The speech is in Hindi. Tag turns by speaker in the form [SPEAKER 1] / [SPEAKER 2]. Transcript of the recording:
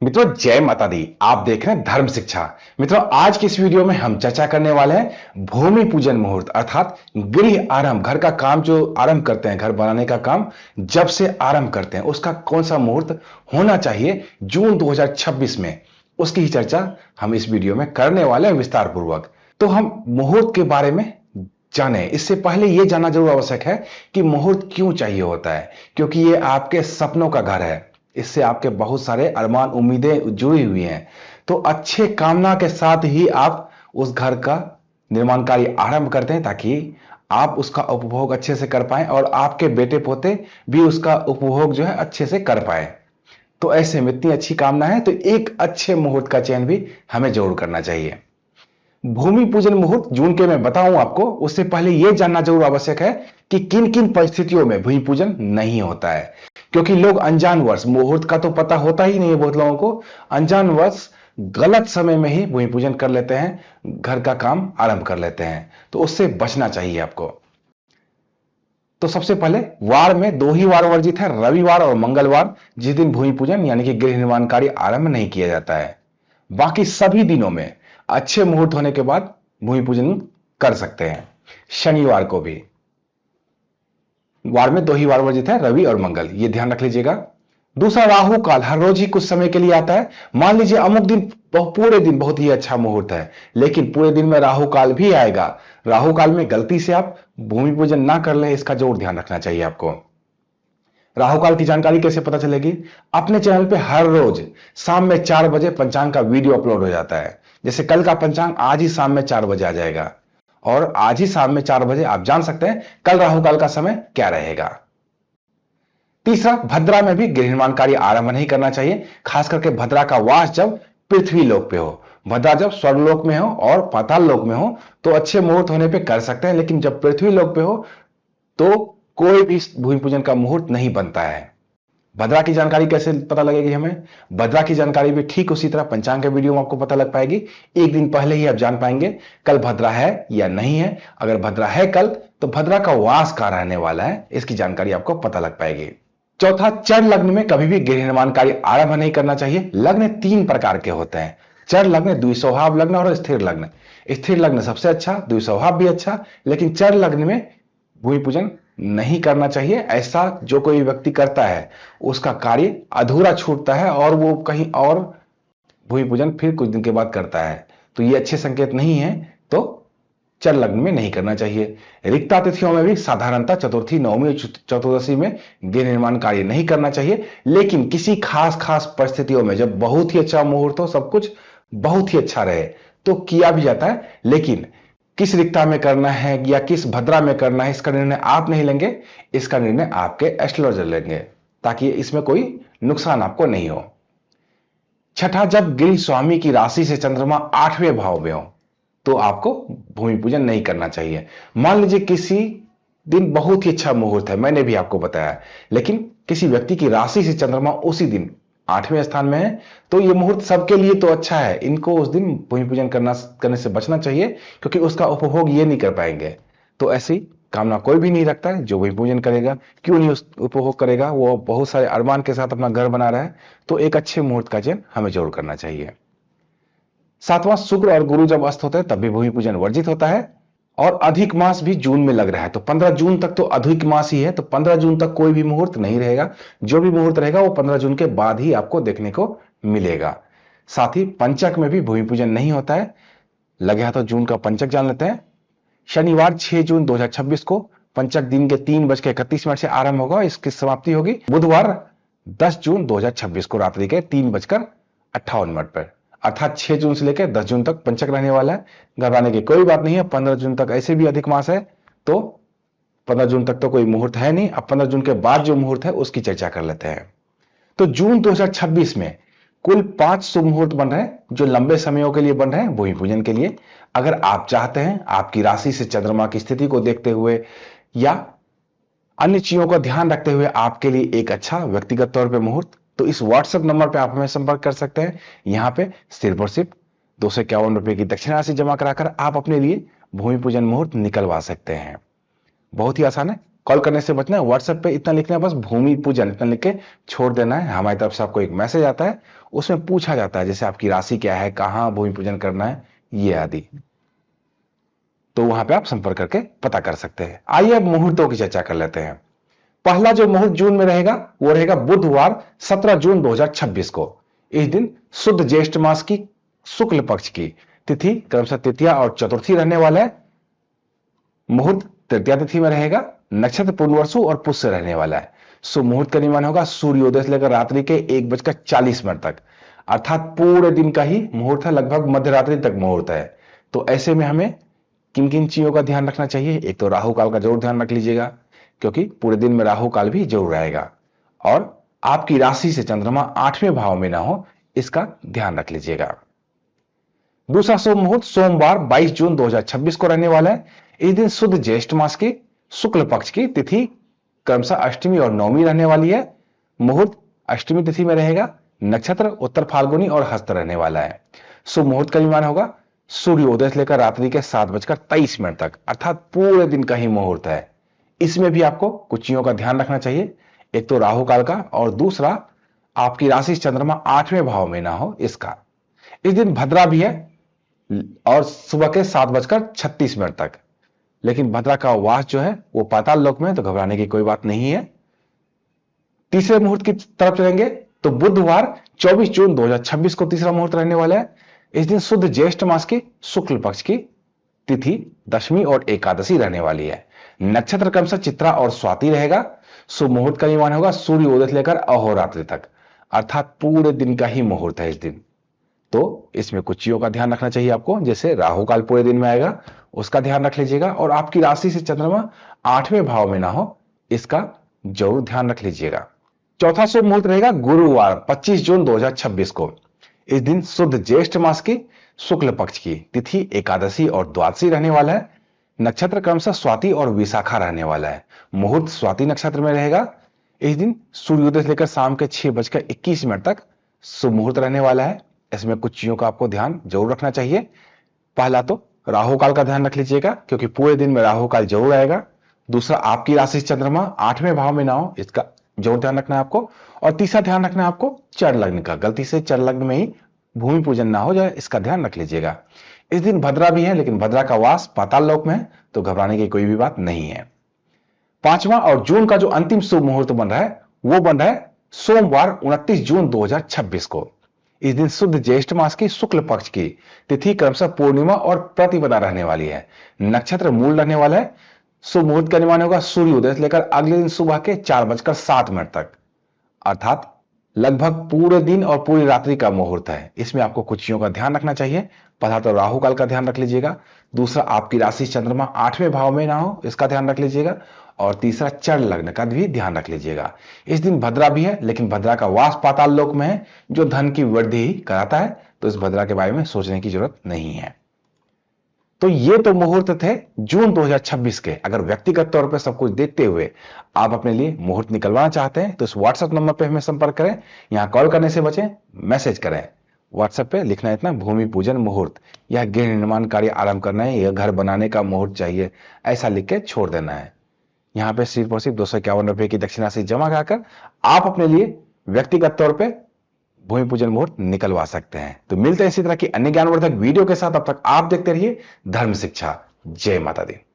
[SPEAKER 1] मित्रों, जय माता दी। आप देख रहे हैं धर्म शिक्षा। मित्रों, आज की इस वीडियो में हम चर्चा करने वाले हैं भूमि पूजन मुहूर्त अर्थात गृह आरंभ। घर का काम जो आरंभ करते हैं, घर बनाने का काम जब से आरंभ करते हैं उसका कौन सा मुहूर्त होना चाहिए जून 2026 में, उसकी ही चर्चा हम इस वीडियो में करने वाले हैं विस्तार पूर्वक। तो हम मुहूर्त के बारे में जाने इससे पहले यह जानना जरूर आवश्यक है कि मुहूर्त क्यों चाहिए होता है, क्योंकि यह आपके सपनों का घर है। इससे आपके बहुत सारे अरमान उम्मीदें जुड़ी हुई हैं। तो अच्छे कामना के साथ ही आप उस घर का निर्माण कार्य आरंभ करते हैं ताकि आप उसका उपभोग अच्छे से कर पाएं और आपके बेटे पोते भी उसका उपभोग जो है अच्छे से कर पाए। तो ऐसे में इतनी अच्छी कामना है तो एक अच्छे मुहूर्त का चयन भी हमें जरूर करना चाहिए। भूमि पूजन मुहूर्त जून के मैं बताऊं आपको, उससे पहले यह जानना जरूर आवश्यक है कि किन किन परिस्थितियों में भूमि पूजन नहीं होता है। क्योंकि लोग अनजानवश, मुहूर्त का तो पता होता ही नहीं है बहुत लोगों को, अनजानवश गलत समय में ही भूमि पूजन कर लेते हैं, घर का काम आरंभ कर लेते हैं। तो उससे बचना चाहिए आपको। तो सबसे पहले वार में दो ही वार वर्जित है, रविवार और मंगलवार, जिस दिन भूमि पूजन यानी कि गृह निर्माण कार्य आरंभ नहीं किया जाता है। बाकी सभी दिनों में अच्छे मुहूर्त होने के बाद भूमि पूजन कर सकते हैं। शनिवार को भी वार में दो ही वार वर्जित है, रवि और मंगल, ये ध्यान रख लीजिएगा। दूसरा, राहु काल हर रोज ही कुछ समय के लिए आता है। मान लीजिए अमुक दिन पूरे दिन बहुत ही अच्छा मुहूर्त है, लेकिन पूरे दिन में राहु काल भी आएगा। राहु काल में गलती से आप भूमि पूजन ना कर ले, इसका जरूर ध्यान रखना चाहिए आपको। राहु काल की जानकारी कैसे पता चलेगी? अपने चैनल पे हर रोज शाम में 4 बजे पंचांग का वीडियो अपलोड हो जाता है। जैसे कल का पंचांग आज ही शाम में 4 बजे आ जाएगा और आज ही शाम में 4 बजे आप जान सकते हैं कल राहु काल का समय क्या रहेगा। तीसरा, भद्रा में भी गृह निर्माण कार्य आरंभ नहीं करना चाहिए, खास करके भद्रा का वास जब पृथ्वी लोक पे हो। भद्रा जब स्वर्गलोक में हो और पाताल लोक में हो तो अच्छे मुहूर्त होने पे कर सकते हैं, लेकिन जब पृथ्वी लोक पे हो तो कोई भी भूमि पूजन का मुहूर्त नहीं बनता है। भद्रा की जानकारी कैसे पता लगेगी हमें? भद्रा की जानकारी भी ठीक उसी तरह पंचांग के वीडियो में आपको पता लग पाएगी। एक दिन पहले ही आप जान पाएंगे कल भद्रा है या नहीं है। अगर भद्रा है कल तो भद्रा का वास कहां रहने वाला है, इसकी जानकारी आपको पता लग पाएगी। चौथा, चर लग्न में कभी भी गृह निर्माण कार्य आरंभ नहीं करना चाहिए। लग्न 3 प्रकार के होते हैं, चर लग्न, द्विस्वभाव लग्न और स्थिर लग्न। स्थिर लग्न सबसे अच्छा, द्विस्वभाव भी अच्छा, लेकिन चर लग्न में भूमि पूजन नहीं करना चाहिए। ऐसा जो कोई व्यक्ति करता है उसका कार्य अधूरा छूटता है और वो कहीं और भूमि पूजन फिर कुछ दिन के बाद करता है, तो ये अच्छे संकेत नहीं है। तो चर लग्न में नहीं करना चाहिए। रिक्ता तिथियों में भी साधारणतः चतुर्थी, नवमी और चतुर्दशी में गृह निर्माण कार्य नहीं करना चाहिए, लेकिन किसी खास खास परिस्थितियों में जब बहुत ही अच्छा मुहूर्त हो, सब कुछ बहुत ही अच्छा रहे तो किया भी जाता है। लेकिन किस रिक्ता में करना है या किस भद्रा में करना है, इसका निर्णय आप नहीं लेंगे, इसका निर्णय आपके एस्ट्रोलॉजर लेंगे, ताकि इसमें कोई नुकसान आपको नहीं हो। छठा, जब गृह स्वामी की राशि से चंद्रमा 8वें भाव में हो तो आपको भूमि पूजन नहीं करना चाहिए। मान लीजिए किसी दिन बहुत ही अच्छा मुहूर्त है, मैंने भी आपको बताया, लेकिन किसी व्यक्ति की राशि से चंद्रमा उसी दिन 8वें स्थान में है तो यह मुहूर्त सबके लिए तो अच्छा है, इनको उस दिन भूमि पूजन करने से बचना चाहिए, क्योंकि उसका उपभोग ये नहीं कर पाएंगे। तो ऐसी कामना कोई भी नहीं रखता है। जो भूमि पूजन करेगा क्यों नहीं उस उपभोग करेगा, वो बहुत सारे अरमान के साथ अपना घर बना रहा है। तो एक अच्छे मुहूर्त का चयन हमें जरूर करना चाहिए। सातवां, शुक्र और गुरु जब अस्त होते हैं तब भी भूमि पूजन वर्जित होता है। और अधिक मास भी जून में लग रहा है तो 15 जून तक तो अधिक मास ही है, तो 15 जून तक कोई भी मुहूर्त नहीं रहेगा। जो भी मुहूर्त रहेगा वो 15 जून के बाद ही आपको देखने को मिलेगा। साथ ही पंचक में भी भूमि पूजन नहीं होता है। लगे हाथों जून का पंचक जान लेते हैं। शनिवार 6 जून 2026 को पंचक दिन के 3:31 से आरंभ होगा, इसकी समाप्ति होगी बुधवार 10 जून 2026 को रात्रि के 3:58 पर। अर्थात 6 जून से लेकर 10 जून तक पंचक रहने वाला है। घबराने की कोई बात नहीं है। 15 जून तक ऐसे भी अधिक मास है, तो 15 जून तक तो कोई मुहूर्त है नहीं। अब 15 जून के बाद जो मुहूर्त है उसकी चर्चा कर लेते हैं। तो जून 2026 में कुल 5 शुभ मुहूर्त बन रहे हैं, जो लंबे समयों के लिए बन रहे हैं भूमि पूजन के लिए। अगर आप चाहते हैं, आपकी राशि से चंद्रमा की स्थिति को देखते हुए या अन्य चीजों का ध्यान रखते हुए आपके लिए एक अच्छा व्यक्तिगत तौर पे मुहूर्त, तो इस व्हाट्सएप नंबर पे आप हमें संपर्क कर सकते हैं। यहां पे सिर्फ और सिर्फ 251 रुपए की दक्षिण राशि जमा कराकर आप अपने लिए भूमि पूजन मुहूर्त निकलवा सकते हैं। बहुत ही आसान है। कॉल करने से बचना है। व्हाट्सएप पे इतना लिखना है, बस भूमि पूजन इतना लिख के छोड़ देना है। हमारी तरफ से आपको एक मैसेज आता है, उसमें पूछा जाता है, जैसे आपकी राशि क्या है, कहां भूमि पूजन करना है, ये आदि। तो वहां पे आप संपर्क करके पता कर सकते हैं। आइए अब मुहूर्तों की चर्चा कर लेते हैं। पहला जो मुहूर्त जून में रहेगा वो रहेगा बुधवार 17 जून 2026 को। इस दिन शुद्ध ज्येष्ठ मास की शुक्ल पक्ष की तिथि क्रमशः तृतीया और चतुर्थी रहने वाला है। मुहूर्त तृतीया तिथि में रहेगा। नक्षत्र पुनर्वसु और पुष्य रहने वाला है। शुभ मुहूर्त का निर्माण होगा सूर्योदय से लेकर रात्रि के 1:40 तक, अर्थात पूरे दिन का ही मुहूर्त है, लगभग मध्य रात्रि तक मुहूर्त है। तो ऐसे में हमें किन किन चीजों का ध्यान रखना चाहिए? एक तो राहु काल का जरूर ध्यान रख लीजिएगा, क्योंकि पूरे दिन में राहु काल भी जरूर रहेगा। और आपकी राशि से चंद्रमा 8वें भाव में ना हो, इसका ध्यान रख लीजिएगा। दूसरा शुभ मुहूर्त सोमवार 22 जून 2026 को रहने वाला है। इस दिन शुद्ध ज्येष्ठ मास की शुक्ल पक्ष की तिथि क्रमशः अष्टमी और नवमी रहने वाली है। मुहूर्त अष्टमी तिथि में रहेगा। नक्षत्र उत्तर फाल्गुनी और हस्त रहने वाला है। शुभ मुहूर्त का निर्माण होगा सूर्योदय से लेकर रात्रि के 7:23 तक, अर्थात पूरे दिन का ही मुहूर्त है। इसमें भी आपको कुछ चीजों का ध्यान रखना चाहिए, एक तो राहु काल का, और दूसरा आपकी राशि चंद्रमा 8वें भाव में ना हो, इसका। इस दिन भद्रा भी है और सुबह के 7:36 तक, लेकिन भद्रा का वास जो है वो पाताल लोक में, तो घबराने की कोई बात नहीं है। तीसरे मुहूर्त की तरफ चलेंगे तो बुधवार 24 जून 2026 को तीसरा मुहूर्त रहने वाला है। इस दिन शुद्ध ज्येष्ठ मास की शुक्ल पक्ष की तिथि दशमी और एकादशी रहने वाली है। नक्षत्र क्रमशः चित्रा और स्वाति रहेगा। शुभ मुहूर्त का निर्माण होगा सूर्योदय से लेकर अहोरात्रि तक, अर्थात पूरे दिन का ही मुहूर्त है इस दिन। तो इसमें कुछ चीजों का ध्यान रखना चाहिए आपको, जैसे राहु काल पूरे दिन में आएगा, उसका ध्यान रख लीजिएगा, और आपकी राशि से चंद्रमा 8वें भाव में ना हो, इसका जरूर ध्यान रख लीजिएगा। चौथा शुभ मुहूर्त रहेगा गुरुवार 25 जून 2026 को। इस दिन शुद्ध ज्येष्ठ मास की शुक्ल पक्ष की तिथि एकादशी और द्वादशी रहने वाला है। नक्षत्र क्रमशः स्वाति और विशाखा रहने वाला है। मुहूर्त स्वाति नक्षत्र में रहेगा। इस दिन सूर्योदय से लेकर शाम के 6:21 तक शुभ मुहूर्त रहने वाला है। इसमें कुछ चीजों का आपको ध्यान जरूर रखना चाहिए। पहला तो राहु काल का ध्यान रख लीजिएगा, क्योंकि पूरे दिन में राहु काल जरूर आएगा। दूसरा, आपकी राशि से चंद्रमा 8वें भाव में ना हो, इसका जरूर ध्यान रखना है आपको। और तीसरा ध्यान रखना है आपको चर लग्न का, गलती से चर लग्न में ही भूमि पूजन ना हो जाए, इसका ध्यान रख लीजिएगा। इस दिन भद्रा भी है, लेकिन भद्रा का वास पाताल लोक में है, तो घबराने की कोई भी बात नहीं है। पांचवा और जून का जो अंतिम शुभ मुहूर्त बन रहा है वो बन रहा है सोमवार 29 जून 2026 को। इस दिन शुद्ध ज्येष्ठ मास की शुक्ल पक्ष की तिथि क्रमशः पूर्णिमा और प्रतिपदा रहने वाली है। नक्षत्र मूल रहने वाला है। शुभ मुहूर्त का निर्माण होगा सूर्योदय से लेकर अगले दिन सुबह के 4:07 तक, अर्थात लगभग पूरे दिन और पूरी रात्रि का मुहूर्त है। इसमें आपको कुछ चीजों का ध्यान रखना चाहिए। पहला तो राहु काल का ध्यान रख लीजिएगा। दूसरा, आपकी राशि चंद्रमा 8वें भाव में ना हो, इसका ध्यान रख लीजिएगा। और तीसरा, चर लग्न का भी ध्यान रख लीजिएगा। इस दिन भद्रा भी है, लेकिन भद्रा का वास पाताल लोक में है, जो धन की वृद्धि ही कराता है, तो इस भद्रा के बारे में सोचने की जरूरत नहीं है। तो ये तो मुहूर्त थे जून 2026 के। अगर व्यक्तिगत तौर पर सब कुछ देखते हुए आप अपने लिए मुहूर्त निकलवाना चाहते हैं तो इस व्हाट्सएप नंबर पे हमें संपर्क करें। यहां कॉल करने से बचें, मैसेज करें। व्हाट्सएप पे लिखना इतना, भूमि पूजन मुहूर्त, यह गृह निर्माण कार्य आरंभ करना है, यह घर बनाने का मुहूर्त चाहिए, ऐसा लिख के छोड़ देना है। यहाँ पे सिर्फ और सिर्फ 251 रुपए की दक्षिणा से जमा कराकर आप अपने लिए व्यक्तिगत तौर पे भूमि पूजन मुहूर्त निकलवा सकते हैं। तो मिलते हैं इसी तरह की अन्य ज्ञानवर्धक वीडियो के साथ। अब तक आप देखते रहिए धर्म शिक्षा। जय माता दी।